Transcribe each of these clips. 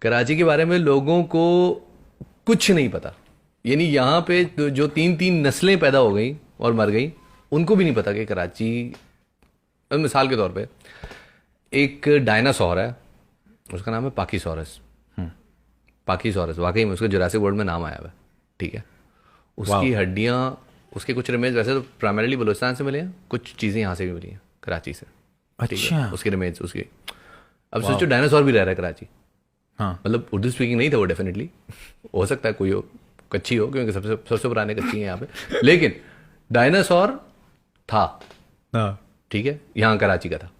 कराची के बारे में लोगों को कुछ नहीं पता। यानी यहाँ पे जो तीन तीन नस्लें पैदा हो गई और मर गई, उनको भी नहीं पता कि कराची, मिसाल के तौर पे एक डायनासोर है, उसका नाम है पाकीसोरस। पाकीसोरस, वाकई में उसका जुरासिक वर्ल्ड में नाम आया हुआ है, ठीक है। उसकी हड्डियाँ, उसके कुछ रिमेज वैसे तो प्राइमरीली बलूचिस्तान से मिले हैं, कुछ चीज़ें यहाँ से भी मिली हैं कराची से। अच्छा। उसके रिमेज उसकी, अब सोचो डायनासोर भी रह रहा है कराची। हाँ। मतलब उर्दू स्पीकिंग नहीं था वो, डेफिनेटली हो सकता है कोई हो, कच्ची हो, क्योंकि सबसे सबसे पुराने कच्ची हैं यहाँ पे, लेकिन डायनासोर था, हाँ। ठीक है, यहाँ कराची का था।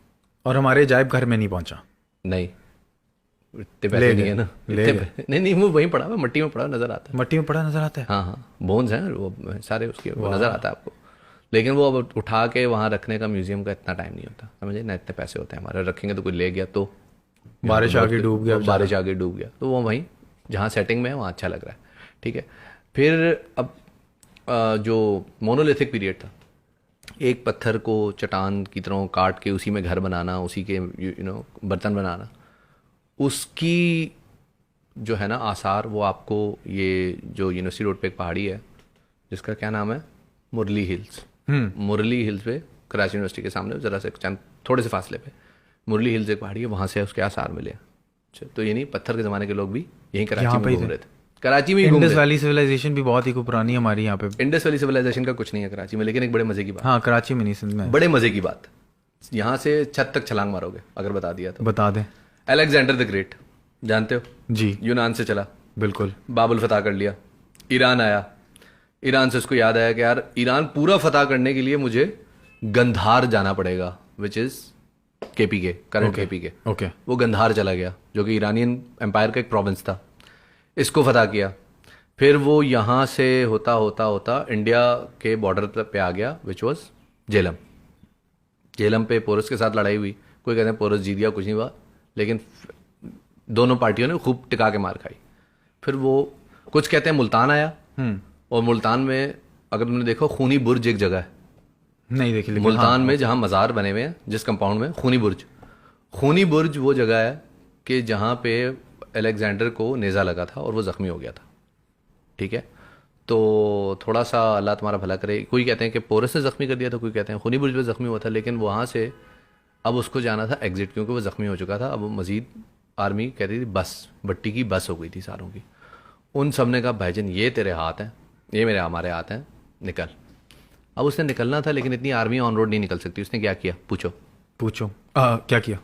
और हमारे अजायब घर में नहीं पहुंचा। नहीं, इतने पैसे नहीं है ना, नहीं वो वहीं पड़ा हुआ, मट्टी में पड़ा हुआ नजर आता है। मट्टी में पड़ा नजर आता है। हाँ हाँ, बोन्स हैं वो सारे उसके, वो नजर आता है आपको। लेकिन वो अब उठा के वहाँ रखने का म्यूजियम का इतना टाइम नहीं होता, समझे ना, इतने पैसे होते हैं हमारे, रखेंगे तो कोई ले गया तो बारिश आगे डूब गया, बारिश आगे डूब गया, तो वो वहीं जहाँ सेटिंग में है वहाँ अच्छा लग रहा है, ठीक है। फिर अब जो मोनोलिथिक पीरियड था, एक पत्थर को चट्टान की तरह काट के उसी में घर बनाना, उसी के बर्तन बनाना, उसकी जो है ना आसार, वो आपको ये जो यूनिवर्सिटी रोड पे एक पहाड़ी है जिसका क्या नाम है, मुरली हिल्स। मुरली हिल्स पे, कराची यूनिवर्सिटी के सामने ज़रा से चंद थोड़े से फासले पे मुरली हिल्स एक पहाड़ी है, वहाँ से उसके आसार मिले। अच्छा, तो ये नहीं, पत्थर के ज़माने के लोग भी यहीं कराची में घूम रहे थे, कराची में ही घूम रहे थे। इंडस वैली सिविलाइजेशन भी बहुत ही पुरानी है हमारी यहाँ पे। इंडस वैली सिविलाइजेशन का कुछ नहीं है कराची में, लेकिन एक बड़े मजे की बात, हाँ, कराची में नहीं, सिंध में। बड़े मजे की बात, यहाँ से छत तक छलांग मारोगे अगर बता दिया तो। बता दें। अलेक्जेंडर द ग्रेट जानते हो जी, यूनान से चला, बिल्कुल। बाबुल फतह कर लिया, ईरान आया, ईरान से उसको याद आया कि यार ईरान पूरा फतह करने के लिए मुझे गंधार जाना पड़ेगा, which is KPK, current KPK. Okay. वो गंधार चला गया जो कि ईरानियन एम्पायर का एक प्रोविंस था, इसको फतह किया। फिर वो यहाँ से होता होता होता इंडिया के बॉर्डर पे आ गया, विच वॉज झेलम। झेलम पे पोरस के साथ लड़ाई हुई, कोई कहते हैं पोरस जीत गया, कुछ नहीं हुआ, लेकिन दोनों पार्टियों ने खूब टिका के मार खाई। फिर वो कुछ कहते हैं मुल्तान आया, और मुल्तान में अगर तुमने देखो खूनी बुर्ज एक जगह है, नहीं देखी लेकिन मुल्तान में जहाँ मज़ार बने हुए हैं जिस कंपाउंड में, खूनी बुर्ज। खूनी बुर्ज वो जगह है कि जहाँ पे अलेक्जेंडर को नेज़ा लगा था और वो ज़ख्मी हो गया था, ठीक है। तो थोड़ा सा अल्लाह तुम्हारा भला करे, कोई कहते हैं कि पोरस ने ज़ख्मी कर दिया था, कोई कहते हैं खूनी बुर्ज पे ज़ख्मी हुआ था, लेकिन वहाँ से अब उसको जाना था एग्जिट, क्योंकि वो ज़ख्मी हो चुका था। अब वो मज़ीद आर्मी कहती थी, बस भट्टी की बस हो गई थी सारों की। उन सब ने कहा भाईजान ये तेरे हाथ हैं, ये मेरे हमारे हाथ हैं, निकल। अब उसने निकलना था, लेकिन इतनी आर्मी ऑन रोड नहीं निकल सकती। उसने क्या किया, पूछो पूछो। क्या किया?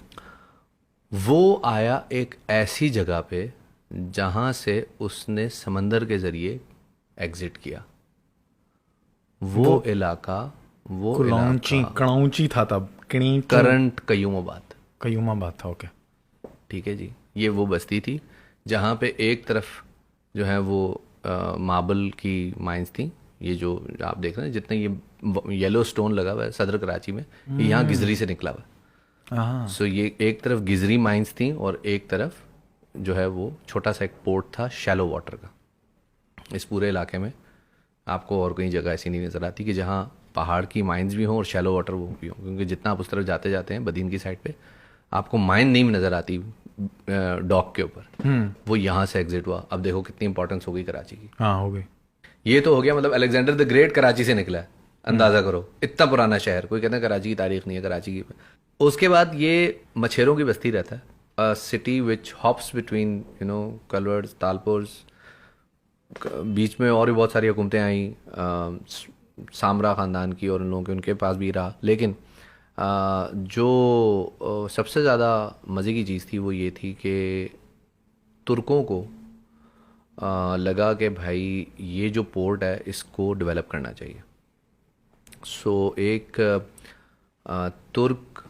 वो आया एक ऐसी जगह पे जहां से उसने समंदर के जरिए एग्जिट किया। वो इलाका, वो कड़ाऊंची था तब, करंट कयूमाबाद। कयूमाबाद था, ओके, ठीक है जी। ये वो बस्ती थी जहाँ पे एक तरफ जो है वो मार्बल की माइंस थी, ये जो आप देख रहे हैं, जितने ये येलो स्टोन लगा हुआ है सदर कराची में, ये यहाँ गिजरी से निकला हुआ है। सो ये एक तरफ गिजरी माइंस थी और एक तरफ जो है वो छोटा सा एक पोर्ट था शैलो वाटर का। इस पूरे इलाके में आपको और कहीं जगह ऐसी नहीं नज़र आती कि जहाँ पहाड़ की माइंस भी हों और शैलो वाटर वो भी हों, क्योंकि जितना आप उस तरफ जाते जाते हैं बदीन की साइड पे आपको माइन नहीं नज़र आती डॉक के ऊपर। वो यहाँ से एग्जिट हुआ। अब देखो कितनी इंपॉर्टेंस हो गई कराची की। हाँ, हो गई। ये तो हो गया, मतलब अलेक्जेंडर द ग्रेट कराची से निकला है, अंदाजा करो, इतना पुराना शहर। कोई कहते हैं कराची की तारीख नहीं है, कराची की। उसके बाद ये मछेरों की बस्ती रहता है, सिटी विच हॉप्स बिटवीन कलवर्ड्स, तालपुर्स। बीच में और भी बहुत सारी हुकूमतें आई, सामरा ख़ानदान की, और उन लोगों के उनके पास भी रहा। लेकिन जो सबसे ज़्यादा मज़े की चीज़ थी वो ये थी कि तुर्कों को लगा कि भाई ये जो पोर्ट है इसको डेवलप करना चाहिए। सो एक तुर्क,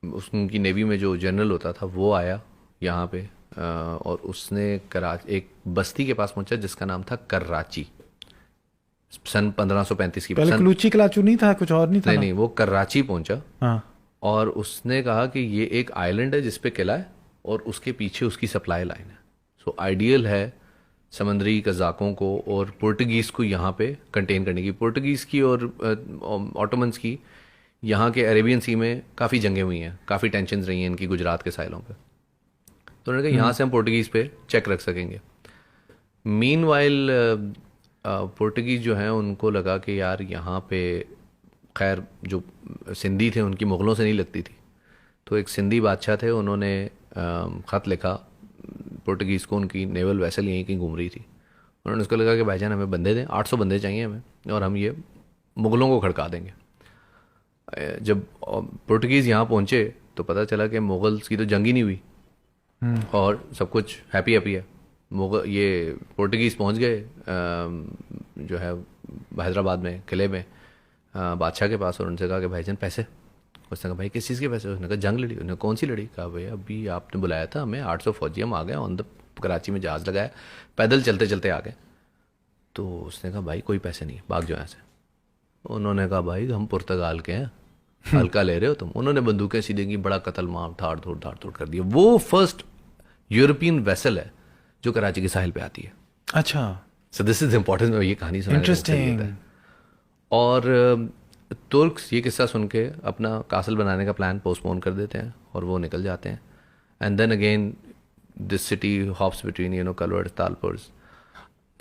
उनकी नेवी में जो जनरल होता था वो आया यहाँ पे, और उसने एक बस्ती के पास पहुंचा जिसका नाम था कराची। सन 1535 की, पहले कलूची कलाचू नहीं था, कुछ और नहीं था? नहीं, वो कराची पहुंचा। हाँ। और उसने कहा कि ये एक आइलैंड है जिसपे किला है और उसके पीछे उसकी सप्लाई लाइन है। सो आइडियल है समंदरी कज़ाकों को और पुर्तगीज़ को यहाँ पे कंटेन करने की। पुर्तगीज़ की और ऑटोमन्स की यहाँ के अरेबियन सी में काफ़ी जंगें हुई हैं, काफ़ी टेंशन रही हैं इनकी गुजरात के साहिलों पे। तो उन्होंने कहा यहाँ से हम पोर्टुगीज़ पे चेक रख सकेंगे। मीनवाइल पोर्टुगीज़ जो हैं उनको लगा कि यार यहाँ पे खैर जो सिंधी थे उनकी मुग़लों से नहीं लगती थी, तो एक सिंधी बादशाह थे, उन्होंने ख़त लिखा पोर्टुगीज़ को, उनकी नेवल वेसल यहीं कहीं घूम रही थी। उन्होंने उसको लगा कि भाईजान हमें बंदे दें, 800 बंदे चाहिए हमें, और हम ये मुग़लों को खड़का देंगे। जब पोर्टुगीज़ यहाँ पहुँचे तो पता चला कि मुग़ल्स की तो जंग ही नहीं हुई और सब कुछ हैप्पी हैप्पी है। ये पोर्टुगीज़ पहुँच गए जो है हैदराबाद में किले में बादशाह के पास, और उनसे कहा कि भाईजान पैसे। उसने कहा भाई किस चीज़ के पैसे? उसने कहा जंग लड़ी। उन्होंने कौन सी लड़ी? कहा भाई अभी आपने बुलाया था हमें, 800 फौजी, हम आ गए ऑन द, कराची में जहाज़ लगाया, पैदल चलते चलते आ गए। तो उसने कहा भाई कोई पैसे नहीं, भाग जाओ यहाँ से। उन्होंने कहा भाई हम पुर्तगाल के हैं, हल्का ले रहे हो तुम। उन्होंने बंदूकें सीधे की, बड़ा कत्ल मार, धाड़ धोड़ कर दिया। वो फर्स्ट यूरोपियन वेसल है जो कराची के साहिल पे आती है। अच्छा, सो दिस इज इम्पोर्टेंट, ये कहानी सुना इंटरेस्टिंग। और तुर्क्स ये किस्सा सुन के अपना कासल बनाने का प्लान पोस्टपोन कर देते हैं और वो निकल जाते हैं। And then again this city hops between कलवर्ड, तालपुर्स,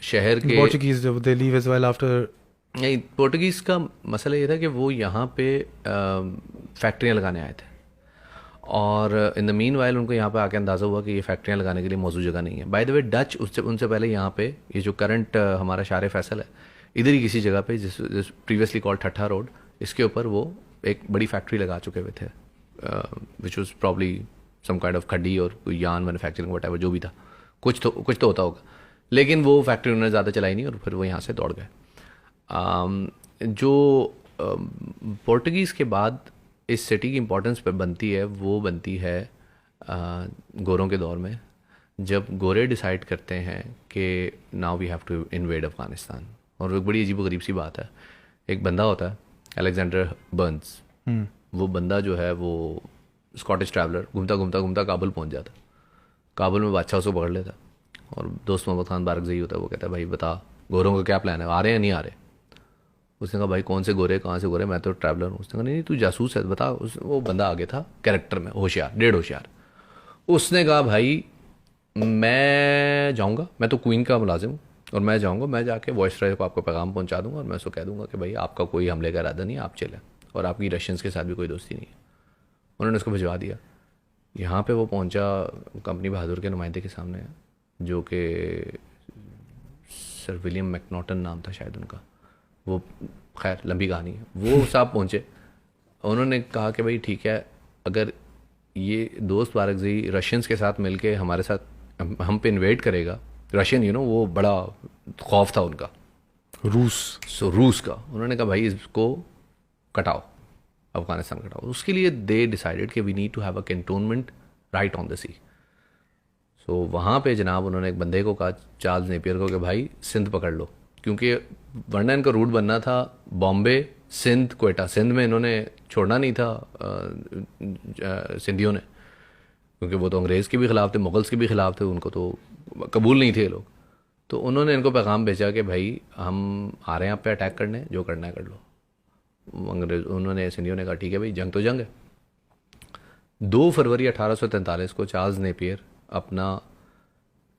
शहर के Portuguese they leave as well after. नहीं, पोर्टुगीज़ का मसला ये था कि वो यहाँ पे फैक्ट्रियाँ लगाने आए थे, और इन द मीन वाइल उनको यहाँ पे आके अंदाज़ा हुआ कि ये फैक्ट्रियाँ लगाने के लिए मौजूद जगह नहीं है। बाय द वे डच उससे उनसे पहले यहाँ पे ये जो करंट हमारा शार फैसल है, इधर ही किसी जगह पे जिस प्रीवियसली कॉल्ड ठट्ठा रोड, इसके ऊपर वो एक बड़ी फैक्ट्री लगा चुके हुए थे, which was probably some kind of खड्डी और कोई यान मैन्युफैक्चरिंग वट जो भी था, कुछ तो होता होगा। लेकिन वो फैक्ट्री उन्होंने ज़्यादा चलाई नहीं और फिर वो यहाँ से दौड़ गए। जो पोर्टुगीज़ के बाद इस सिटी की इम्पोर्टेंस पर बनती है, वो बनती है गोरों के दौर में, जब गोरे डिसाइड करते हैं कि now we have to invade Afghanistan. और एक बड़ी अजीब सी बात है, एक बंदा होता है अलेक्जेंडर बर्न्स, वो बंदा जो है वो स्कॉटिश ट्रैवलर, घूमता काबुल पहुंच जाता। काबुल में बादशाह उसको पकड़ लेता और दोस्त मोहम्मद खान बारकज़ई होता है, वो कहता है भाई बता गोरों का क्या प्लान है, आ रहे हैं नहीं आ रहे? उसने कहा भाई कौन से गोरे, कहाँ से गोरे, मैं तो ट्रैवलर हूँ। उसने कहा नहीं तू जासूस है, बता। वो बंदा आगे था कैरेक्टर में, होशियार, डेढ़ होशियार। उसने कहा भाई मैं जाऊँगा, मैं तो क्वीन का मुलाजिम हूँ और मैं जाऊँगा, मैं जाके वॉइसरॉय को आपको पैगाम पहुँचा दूँगा और मैं उसको कह दूँगा कि भाई आपका कोई हमले का इरादा नहीं है, आप चलें, और आपकी रशियंस के साथ भी कोई दोस्ती नहीं है। उन्होंने उसको भिजवा दिया। यहाँ पे वो पहुँचा कंपनी बहादुर के नुमाइंदे के सामने, जो कि सर विलियम मैकनॉटन नाम था शायद उनका, वो खैर लंबी कहानी है। वो साहब पहुँचे, उन्होंने कहा कि भाई ठीक है, अगर ये दोस्त बारकज़ई रशियंस के साथ मिलके हमारे साथ हम पे इन्वेट करेगा, रशियन वो बड़ा खौफ था उनका, रूस का। उन्होंने कहा भाई इसको कटाओ, अफगानिस्तान कटाओ। उसके लिए दे डिसाइडेड कि we need to have a cantonment right on the sea. So वहाँ पे जनाब उन्होंने एक बंदे को कहा, चार्ल्स नेपियर को, कि भाई सिंध पकड़ लो, क्योंकि वरना इनका रूट बनना था बॉम्बे, सिंध, क्वेटा। सिंध में इन्होंने छोड़ना नहीं था सिंधियों ने, क्योंकि वो तो अंग्रेज़ के भी ख़िलाफ़ थे, मुग़ल्स के भी ख़िलाफ़ थे, उनको तो कबूल नहीं थे लोग। तो उन्होंने इनको पैगाम भेजा कि भाई हम आ रहे हैं आप पे अटैक करने, जो करना है कर लो। अंग्रेज उन्होंने, सिंधियों ने कहा ठीक है भाई, जंग तो जंग है। 2 फरवरी 1843 को चार्ल्स नेपियर अपना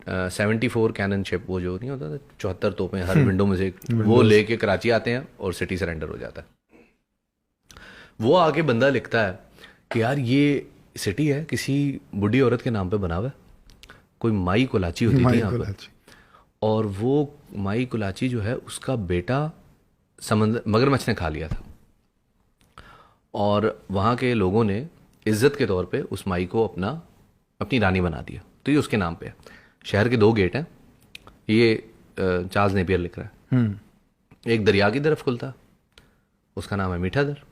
74 कैनन शिप, वो जो नहीं होता था 74 तोपें हर विंडो में से, वो लेके कराची आते हैं और सिटी सरेंडर हो जाता है। वो आके बंदा लिखता है कि यार ये सिटी है किसी बुढ़ी औरत के नाम पे बना हुआ है, कोई माई कुलाची होती थी यहाँ पर, और वो माई कुलाची जो है उसका बेटा समंदर मगरमच्छ ने खा लिया था, और वहाँ के लोगों ने इज्जत के तौर पे उस माई को अपनी रानी बना दिया, तो ये उसके नाम पे है। शहर के 2 गेट हैं, ये चार्ल्स नेपियर लिख रहा है। एक दरिया की तरफ खुलता है, उसका नाम है मीठा दर।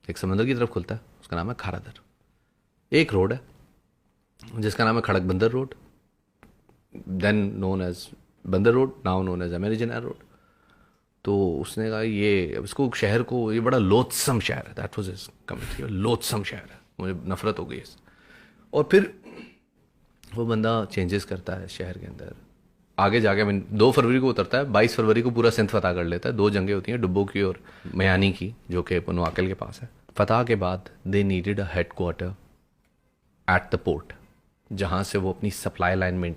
एक समंदर की तरफ खुलता है, उसका नाम है खारा दर। एक रोड है जिसका नाम है Kharak Bandar road, then known as Bandar road, now known as अमेरिजन रोड। तो उसने कहा ये इसको शहर को, ये बड़ा लोथसम शहर है, दैट वाज हिज कमेंट, लोथसम शहर है, मुझे नफरत हो गई इससे। और फिर वो बंदा चेंजेस करता है शहर के अंदर, आगे जाके 2 फरवरी को उतरता है, 22 फरवरी को पूरा सिंध फतह कर लेता है। 2 जंगें होती हैं, डुब्बो की और मयानी की, जो कि पुनवाकल के पास है। फतह के बाद they needed a head quarter at the port, जहाँ से वो अपनी सप्लाई लाइन में